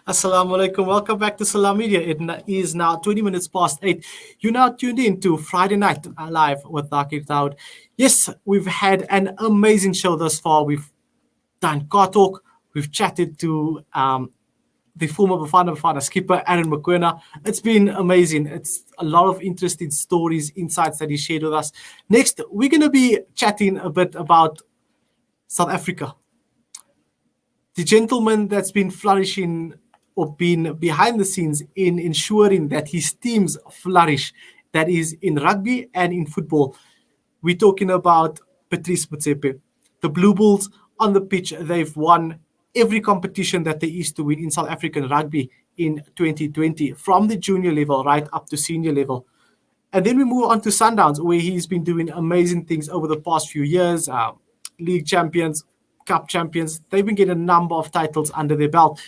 Assalamu alaikum. Welcome back to Salam Media. It is now 20 minutes past 8. You're now tuned in to Friday Night Live with Thaakir Dawood. Yes, we've had an amazing show thus far. We've done car talk. We've chatted to the former Bafana skipper, Aaron Motshoene. It's been amazing. It's a lot of interesting stories, insights that he shared with us. Next, we're going to be chatting a bit about South Africa. The gentleman that's been flourishing or been behind the scenes in ensuring that his teams flourish, that is in rugby and in football. We're talking about Patrice Motsepe. The Blue Bulls on the pitch, they've won every competition that there is to win in South African rugby in 2020, from the junior level right up to senior level. And then we move on to Sundowns, where he's been doing amazing things over the past few years. League champions, cup champions. They've been getting a number of titles under their belt.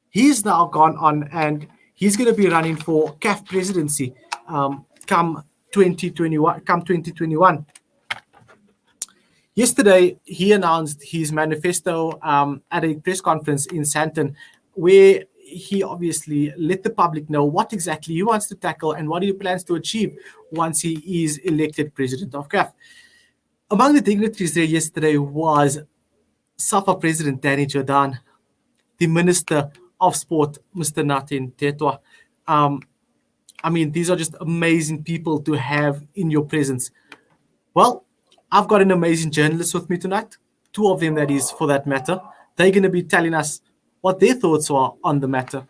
He's now gone on and he's going to be running for CAF presidency come 2021. Yesterday, he announced his manifesto at a press conference in Sandton, where he obviously let the public know what exactly he wants to tackle and what he plans to achieve once he is elected president of CAF. Among the dignitaries there yesterday was SAFA President Danny Jordan, the Minister of Sport, Mr. Natin Tetwa. These are just amazing people to have in your presence. Well, I've got an amazing journalist with me tonight, two of them, that is, for that matter. They're going to be telling us what their thoughts are on the matter.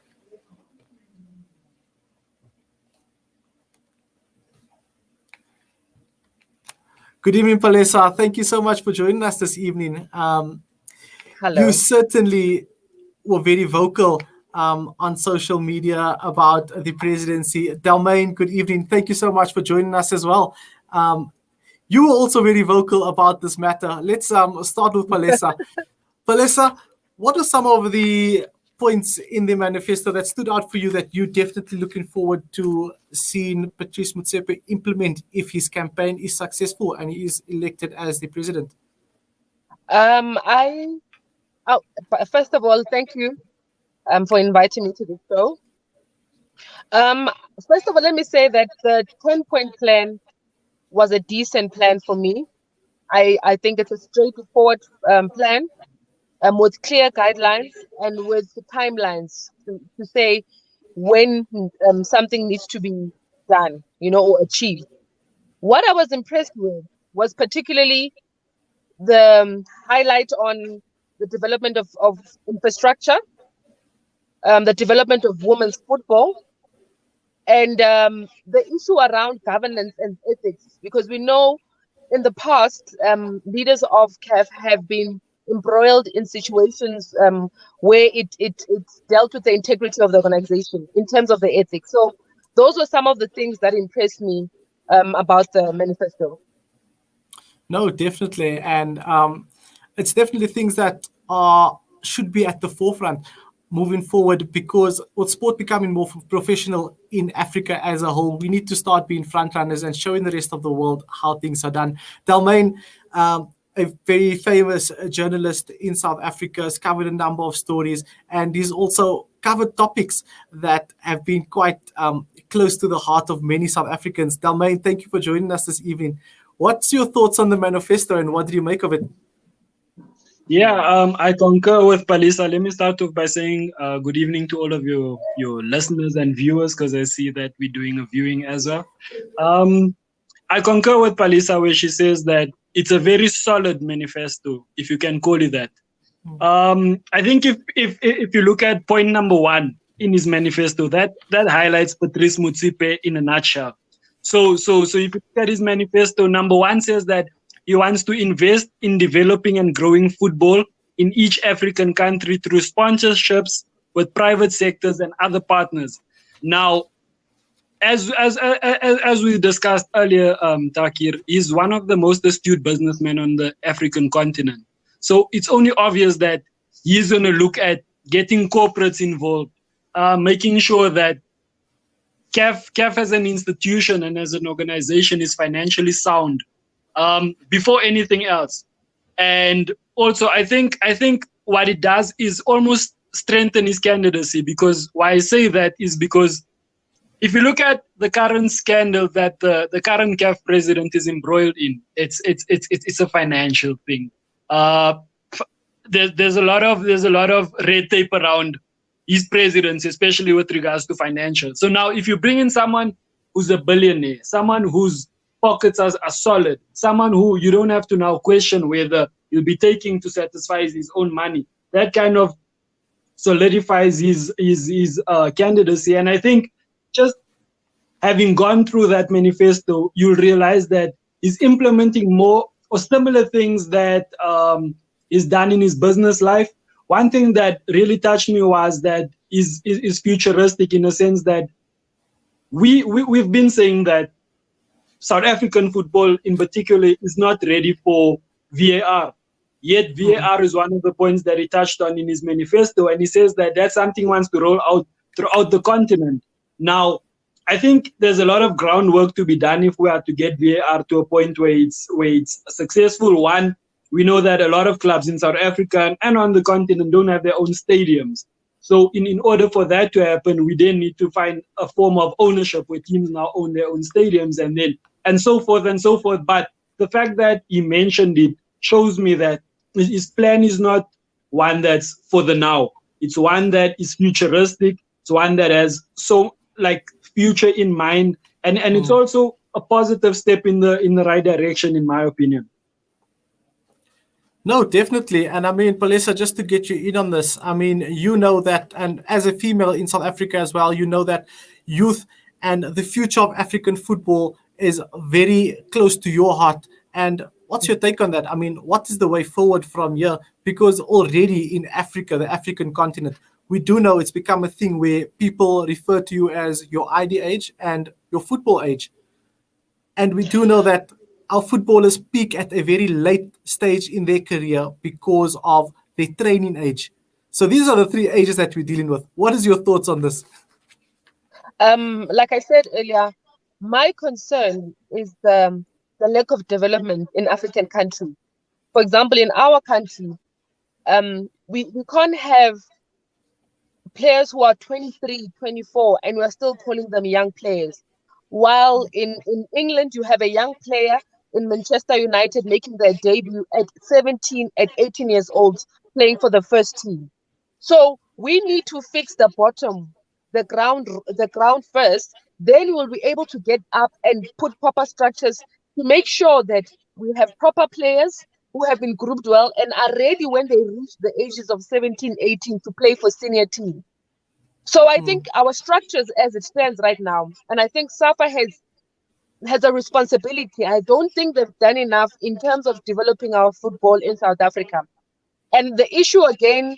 Good evening, Palesa. Thank you so much for joining us this evening. Hello. You certainly were very vocal on social media about the presidency. Delmain, good evening. Thank you so much for joining us as well. You were also very vocal about this matter. Let's start with Palesa. Palesa, what are some of the points in the manifesto that stood out for you that you're definitely looking forward to seeing Patrice Motsepe implement if his campaign is successful and he is elected as the president? First of all, thank you for inviting me to the show. First of all, let me say that the 10-point plan was a decent plan for me. I think it's a straightforward plan with clear guidelines and with timelines to say when something needs to be done, or achieved. What I was impressed with was particularly the highlight on the development of infrastructure, the development of women's football, and the issue around governance and ethics, because we know in the past, leaders of CAF have been embroiled in situations where it dealt with the integrity of the organization in terms of the ethics. So those were some of the things that impressed me about the manifesto. No, definitely. And it's definitely things that should be at the forefront moving forward, because with sport becoming more professional in Africa as a whole, we need to start being frontrunners and showing the rest of the world how things are done. Delmain, a very famous journalist in South Africa, has covered a number of stories, and he's also covered topics that have been quite close to the heart of many South Africans. Delmain, thank you for joining us this evening. What's your thoughts on the manifesto and what do you make of it? Yeah, I concur with Palesa. Let me start off by saying good evening to all of your listeners and viewers, because I see that we're doing a viewing as well. I concur with Palesa where she says that it's a very solid manifesto, if you can call it that. I think if you look at point number 1 in his manifesto, that highlights Patrice Motsepe in a nutshell. So if you look at his manifesto, number 1 says that he wants to invest in developing and growing football in each African country through sponsorships with private sectors and other partners. Now, as we discussed earlier, Thaakir is one of the most astute businessmen on the African continent. So it's only obvious that he's going to look at getting corporates involved, making sure that CAF as an institution and as an organization is financially sound before anything else. And also, I think what it does is almost strengthen his candidacy. Because why I say that is because if you look at the current scandal that the current CAF president is embroiled in, it's a financial thing. There's a lot of red tape around his presidency, especially with regards to financial. So now, if you bring in someone who's a billionaire, someone whose pockets are solid, someone who you don't have to now question whether he'll be taking to satisfy his own money, that kind of solidifies his candidacy. And I think just having gone through that manifesto, you'll realize that he's implementing more or similar things that is done in his business life. One thing that really touched me was that is futuristic in a sense that we've been saying that South African football in particular is not ready for VAR. Yet VAR is one of the points that he touched on in his manifesto, and he says that that's something he wants to roll out throughout the continent. Now, I think there's a lot of groundwork to be done if we are to get VAR to a point where it's successful. One, we know that a lot of clubs in South Africa and on the continent don't have their own stadiums. So in order for that to happen, we then need to find a form of ownership where teams now own their own stadiums and so forth and so forth. But the fact that he mentioned it shows me that his plan is not one that's for the now. It's one that is futuristic. It's one that has future in mind, and it's also a positive step in the right direction, in my opinion. No, definitely. And I mean, Palesa, just to get you in on this, I mean, you know that, and as a female in South Africa as well, you know that youth and the future of African football is very close to your heart. And what's your take on that? I mean, what is the way forward from here? Because already in Africa, the African continent, we do know it's become a thing where people refer to you as your ID age and your football age. And we do know that our footballers peak at a very late stage in their career because of their training age. So these are the three ages that we're dealing with. What is your thoughts on this? Like I said earlier, my concern is the lack of development in African countries. For example, in our country, we can't have players who are 23, 24, and we're still calling them young players. While in England, you have a young player in Manchester United making their debut at 17, at 18 years old, playing for the first team. So we need to fix the bottom, the ground first. Then we'll be able to get up and put proper structures to make sure that we have proper players who have been grouped well and are ready when they reach the ages of 17, 18 to play for senior team. So I think our structures as it stands right now, and I think SAFA has a responsibility. I don't think they've done enough in terms of developing our football in South Africa. And the issue again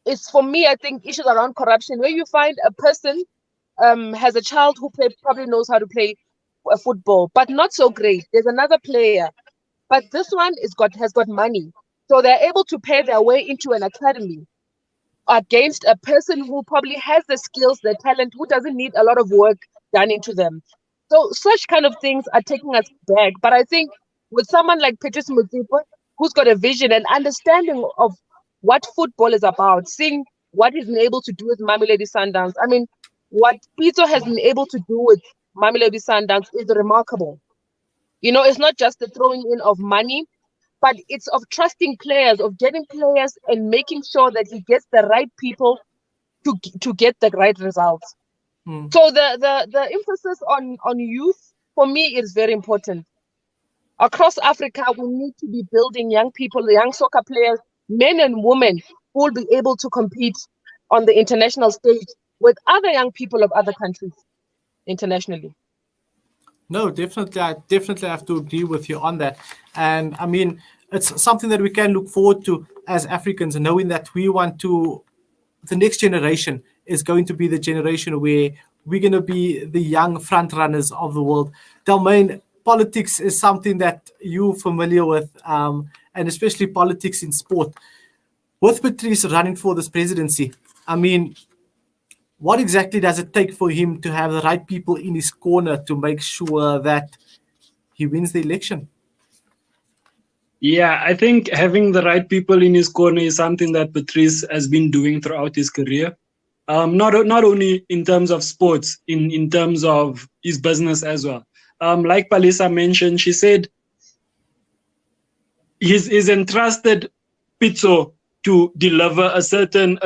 is, for me, I think issues around corruption, where you find a person has a child who probably knows how to play football, but not so great. There's another player, but this one has got money. So they're able to pay their way into an academy against a person who probably has the skills, the talent, who doesn't need a lot of work done into them. So such kind of things are taking us back. But I think with someone like Patrice Motsepe, who's got a vision and understanding of what football is about, seeing what he's been able to do with Mamelodi Sundowns. I mean, what Pito has been able to do with Mamelodi Sundowns is remarkable. You know, it's not just the throwing in of money, but it's of trusting players, of getting players and making sure that he gets the right people to get the right results. So the emphasis on youth, for me, is very important. Across Africa, we need to be building young people, young soccer players, men and women who will be able to compete on the international stage with other young people of other countries internationally. No, definitely. I definitely have to agree with you on that. And I mean, it's something that we can look forward to as Africans, knowing that the next generation is going to be the generation where we're going to be the young front runners of the world. Delmain, politics is something that you're familiar with, and especially politics in sport. With Patrice running for this presidency, I mean, what exactly does it take for him to have the right people in his corner to make sure that he wins the election? Yeah, I think having the right people in his corner is something that Patrice has been doing throughout his career. Not only in terms of sports, in terms of his business as well. Like Palesa mentioned, she said he's entrusted Pitso to deliver a certain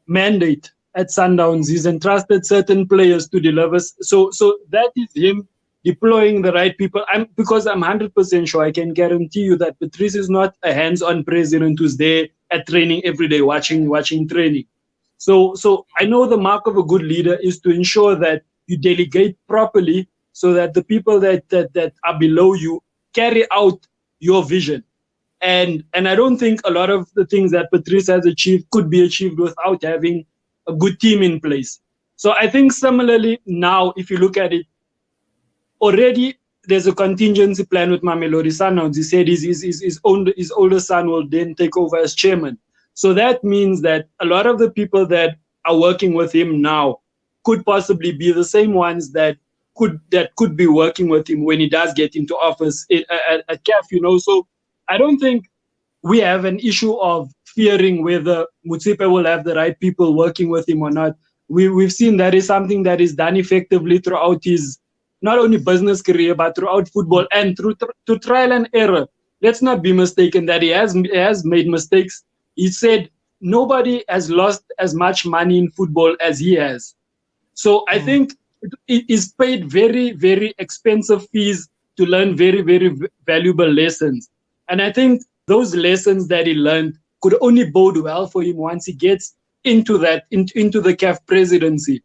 mandate at Sundowns. He's entrusted certain players to deliver. So that is him deploying the right people. Because I'm 100% sure, I can guarantee you that Patrice is not a hands-on president who's there at training every day, watching training. So I know the mark of a good leader is to ensure that you delegate properly so that the people that are below you carry out your vision. And I don't think a lot of the things that Patrice has achieved could be achieved without having a good team in place. So I think similarly now, if you look at it, already there's a contingency plan with Mamelodi Sundowns. He said his older son will then take over as chairman. So that means that a lot of the people that are working with him now could possibly be the same ones that could be working with him when he does get into office at CAF, So I don't think we have an issue of fearing whether Motsepe will have the right people working with him or not. We've seen that is something that is done effectively throughout his not only business career, but throughout football and through trial and error. Let's not be mistaken that he has made mistakes. He said nobody has lost as much money in football as he has. So I think it is paid very, very expensive fees to learn very, very valuable lessons. And I think those lessons that he learned could only bode well for him once he gets into the CAF presidency.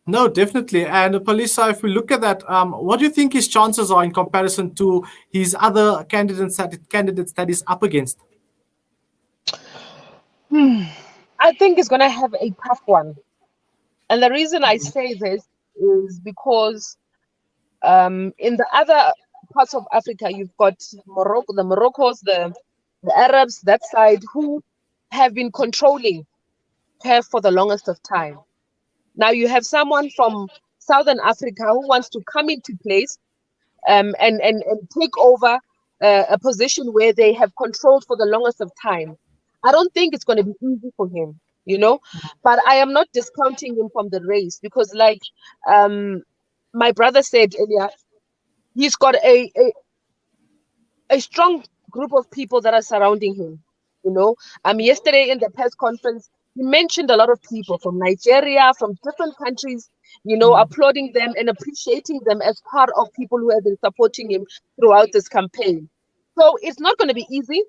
No, definitely. And Palesa, if we look at that, what do you think his chances are in comparison to his other candidates that he's up against? I think he's going to have a tough one. And the reason I say this is because in the other parts of Africa, you've got Morocco, the Moroccos, the Arabs, that side, who have been controlling CAF for the longest of time. Now you have someone from Southern Africa who wants to come into place and take over a position where they have controlled for the longest of time. I don't think it's going to be easy for him, but I am not discounting him from the race because, like my brother said earlier, he's got a strong group of people that are surrounding him. Yesterday in the press conference, he mentioned a lot of people from Nigeria, from different countries, applauding them and appreciating them as part of people who have been supporting him throughout this campaign. So it's not going to be easy.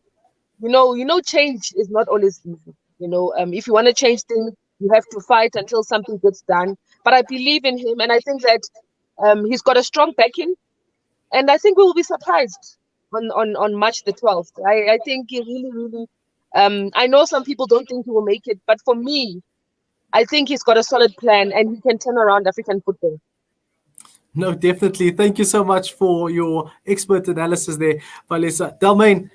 Change is not always easy. If you want to change things, you have to fight until something gets done. But I believe in him, and I think that he's got a strong backing, and I think we will be surprised on March the 12th. I think he really, really. I know some people don't think he will make it, but for me, I think he's got a solid plan, and he can turn around African football. No, definitely. Thank you so much for your expert analysis there, Palesa. Delmain,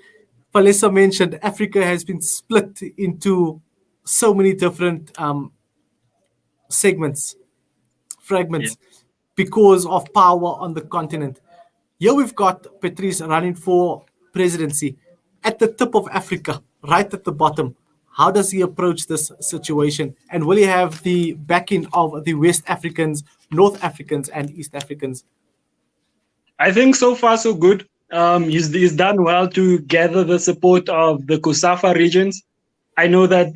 Palesa mentioned Africa has been split into so many different fragments, because of power on the continent. Here we've got Patrice running for presidency at the tip of Africa, right at the bottom. How does he approach this situation? And will he have the backing of the West Africans, North Africans, and East Africans? I think so far so good. He's done well to gather the support of the COSAFA regions. I know that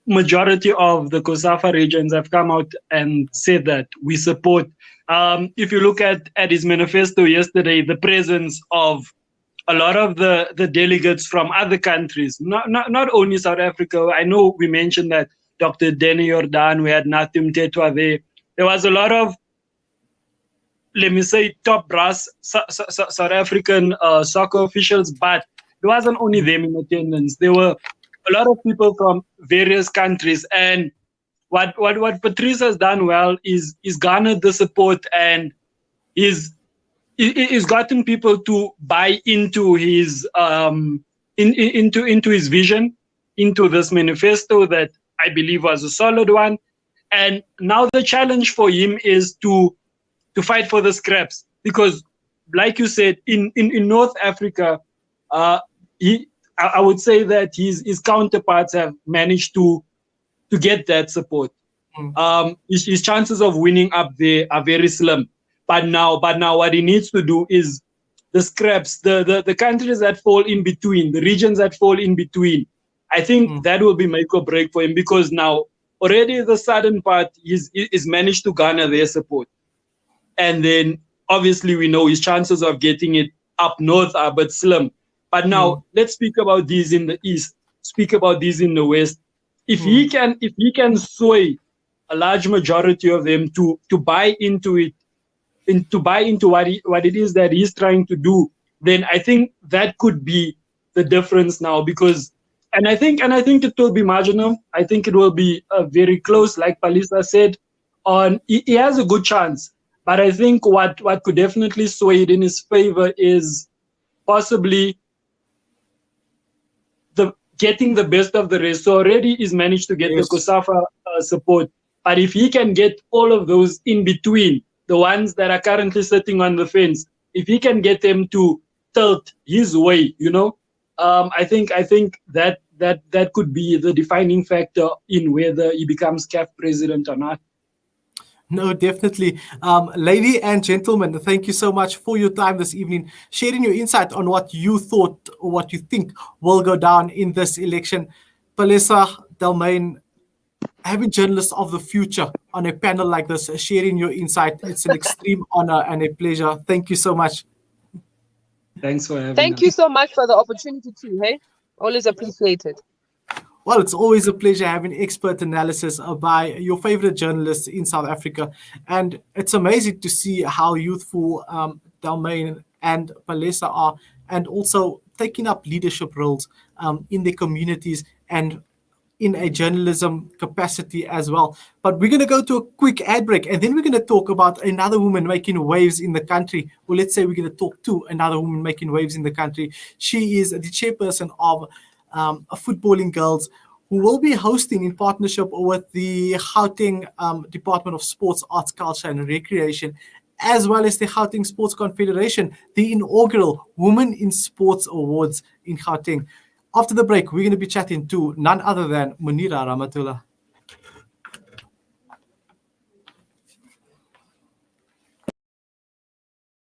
majority of the COSAFA regions have come out and said that we support. If you look at his manifesto yesterday, the presence of a lot of the delegates from other countries, not only South Africa. I know we mentioned that Dr. Danny Jordan, we had Natim Tetwa there. There was a lot of, let me say, top brass South African soccer officials, but it wasn't only them in attendance. There were a lot of people from various countries. And what Patrice has done well is garnered the support and is gotten people to buy into his into his vision, into this manifesto that I believe was a solid one. And now the challenge for him is to fight for the scraps, because like you said, in North Africa, I would say that his counterparts have managed to get that support. His chances of winning up there are very slim. But now what he needs to do is the scraps, the countries that fall in between, the regions that fall in between. I think that will be make or break for him, because now already the southern part is managed to garner their support. And then obviously we know his chances of getting it up north are but slim. But now let's speak about these in the east, speak about these in the west. If he can sway a large majority of them to buy into it, and to buy into what it is that he's trying to do, then I think that could be the difference now. Because and I think it will be marginal. I think it will be very close, like Palesa said. He has a good chance, but I think what could definitely sway it in his favor is possibly getting the best of the rest. So already he's managed to get the COSAFA support, but if he can get all of those in between, the ones that are currently sitting on the fence, if he can get them to tilt his way, I think that could be the defining factor in whether he becomes CAF president or not. No, definitely. Lady and gentlemen, thank you so much for your time this evening, sharing your insight on what you thought or what you think will go down in this election. Palesa, Delmain, having journalists of the future on a panel like this, sharing your insight, it's an extreme honor and a pleasure. Thank you so much. Thanks for having us. Thank you so much for the opportunity too, hey? Always appreciated. Well, it's always a pleasure having expert analysis by your favorite journalists in South Africa. And it's amazing to see how youthful Delmain and Palesa are, and also taking up leadership roles in their communities and in a journalism capacity as well. But we're going to go to a quick ad break, and then we're going to talk about another woman making waves in the country. Well, let's say we're going to talk to another woman making waves in the country. She is the chairperson of Footballing Girls, who will be hosting, in partnership with the Gauteng Department of Sports, Arts, Culture and Recreation, as well as the Gauteng Sports Confederation, the inaugural Women in Sports Awards in Gauteng. After the break, we're going to be chatting to none other than Munira Ramatullah.